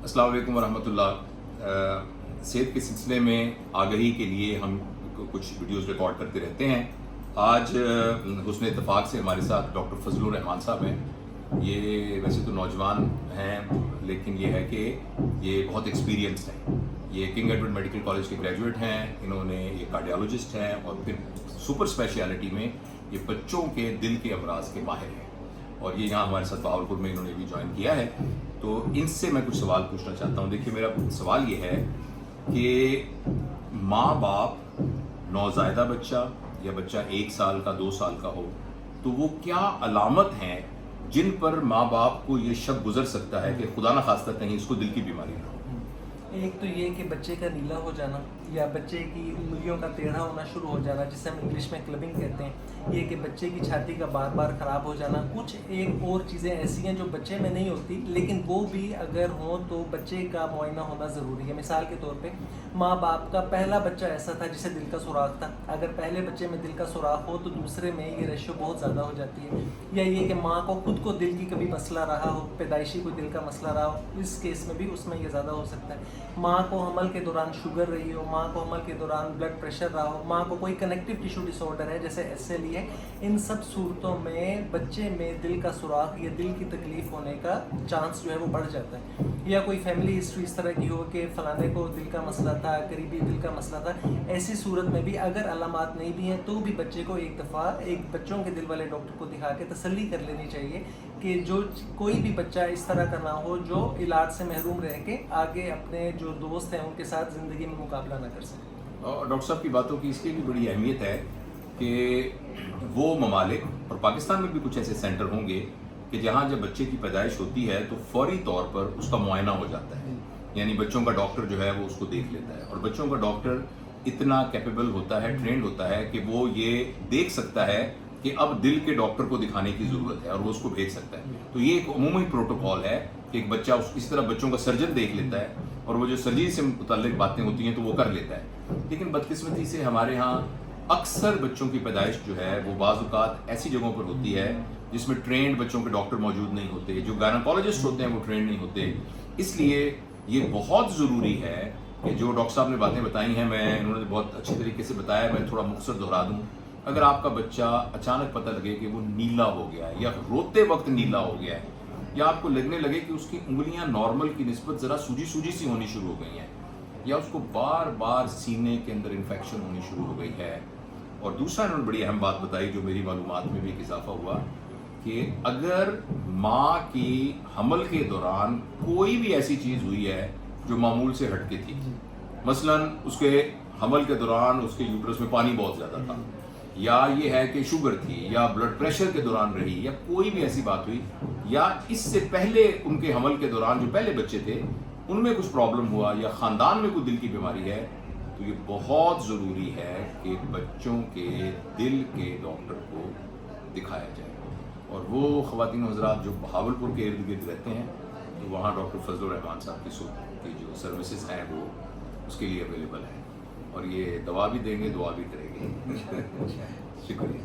अस्सलाम वालेकुम वरहमतुल्लाह। सेहत के सिलसिले में आगही के लिए हम कुछ वीडियोस रिकॉर्ड करते रहते हैं। आज हुस्न इत्तफाक से हमारे साथ डॉक्टर फजलुर रहमान साहब हैं। ये वैसे तो नौजवान हैं, लेकिन ये है कि ये बहुत एक्सपीरियंस हैं। ये किंग एडवर्ड मेडिकल कॉलेज के ग्रेजुएट हैं। इन्होंने ये कार्डियोलॉजिस्ट हैं और फिर सुपर स्पेशलिटी में ये बच्चों के दिल के अमराज के माहिर हैं, और ये यहाँ हमारे साथ बहावलपुर में इन्होंने भी ज्वाइन किया है। तो इनसे मैं कुछ सवाल पूछना चाहता हूँ। देखिए, मेरा सवाल ये है कि माँ बाप नौज़ायदा बच्चा या बच्चा 1 साल का 2 साल का हो, तो वो क्या अलामत हैं जिन पर माँ बाप को ये शक गुजर सकता है कि खुदा न खास्ता कहीं इसको दिल की बीमारी ना हो। एक तो ये कि बच्चे का नीला हो जाना या बच्चे की उंगलियों का टेढ़ा होना शुरू हो जाना, जिसे हम इंग्लिश में क्लबिंग कहते हैं। ये कि बच्चे की छाती का बार बार ख़राब हो जाना। कुछ एक और चीज़ें ऐसी हैं जो बच्चे में नहीं होती, लेकिन वो भी अगर हों तो बच्चे का मुआयना होना ज़रूरी है। मिसाल के तौर पे माँ बाप का पहला बच्चा ऐसा था जिसे दिल का सुराख था। अगर पहले बच्चे में दिल का सुराख हो तो दूसरे में ये रेशो बहुत ज़्यादा हो जाती है। या ये कि माँ को खुद को दिल की कभी मसला रहा हो, पैदाइशी कोई दिल का मसला रहा हो, इस केस में भी उसमें ये ज़्यादा हो सकता है। माँ को हमल के दौरान शुगर रही हो, माँ को हमल के दौरान ब्लड प्रेशर रहा हो, माँ को कोई कनेक्टिव टिश्यू डिसऑर्डर है जैसे SLE है, इन सब सूरतों में बच्चे में दिल का सुराख या दिल की तकलीफ होने का चांस जो है वो बढ़ जाता है। या कोई फैमिली हिस्ट्री इस तरह की हो कि फलाने को दिल का मसला था, करीबी दिल का मसला था, ऐसी सूरत में भी अगर अलामात नहीं भी हैं तो भी बच्चे को एक दफ़ा एक बच्चों के दिल वाले डॉक्टर को दिखा के तसल्ली कर लेनी चाहिए कि जो कोई भी बच्चा इस तरह का ना हो जो इलाज से महरूम रह के आगे अपने जो दोस्त हैं उनके साथ ज़िंदगी में मुकाबला ना कर सके। और डॉक्टर साहब की बातों की इसलिए भी बड़ी अहमियत है कि वो ममालिक और पाकिस्तान में भी कुछ ऐसे सेंटर होंगे कि जहाँ जब बच्चे की पैदाइश होती है तो फौरी तौर पर उसका मुआयना हो जाता है। यानी बच्चों का डॉक्टर जो है वो उसको देख लेता है, और बच्चों का डॉक्टर इतना कैपेबल होता है, ट्रेंड होता है कि वो ये देख सकता है कि अब दिल के डॉक्टर को दिखाने की ज़रूरत है और वो उसको भेज सकता है। तो ये एक अमूमी प्रोटोकॉल है कि एक बच्चा इस तरह बच्चों का सर्जन देख लेता है और वो जो सर्जरी से मुतल्लिक बातें होती हैं तो वो कर लेता है। लेकिन बदकिस्मती से हमारे यहाँ अक्सर बच्चों की पैदाइश जो है वो बाज़ औक़ात ऐसी जगहों पर होती है जिसमें ट्रेंड बच्चों के डॉक्टर मौजूद नहीं होते, जो गायनोकोलॉजिस्ट होते हैं वो ट्रेंड नहीं होते। इसलिए ये बहुत ज़रूरी है कि जो डॉक्टर साहब ने बातें बताई हैं, इन्होंने बहुत अच्छी तरीके से बताया, मैं थोड़ा मुख्तसर दोहरा दूँ। अगर आपका बच्चा अचानक पता लगे कि वो नीला हो गया है या रोते वक्त नीला हो गया है, या आपको लगने लगे कि उसकी उंगलियां नॉर्मल की निस्बत ज़रा सूजी सूजी सी होनी शुरू हो गई हैं, या उसको बार बार सीने के अंदर इन्फेक्शन होनी शुरू हो गई है, और दूसरा इन्होंने बड़ी अहम बात बताई जो मेरी मालूमात में भी एक इजाफा हुआ कि अगर माँ की हमल के दौरान कोई भी ऐसी चीज़ हुई है जो मामूल से हटके थी, मसलन उसके हमल के दौरान उसके यूट्रस में पानी बहुत ज़्यादा था, या ये है कि शुगर थी, या ब्लड प्रेशर के दौरान रही, या कोई भी ऐसी बात हुई, या इससे पहले उनके हमल के दौरान जो पहले बच्चे थे उनमें कुछ प्रॉब्लम हुआ, या ख़ानदान में कोई दिल की बीमारी है, तो ये बहुत ज़रूरी है कि बच्चों के दिल के डॉक्टर को दिखाया जाए। और वो ख़वातीन हज़रात जो बहावलपुर के इर्द गिर्द रहते हैं, तो वहाँ डॉक्टर फजलुर रहमान साहब की जो सर्विसेज हैं वो उसके लिए अवेलेबल है, और ये दवा भी देंगे, दुआ भी करेंगे। शुक्रिया।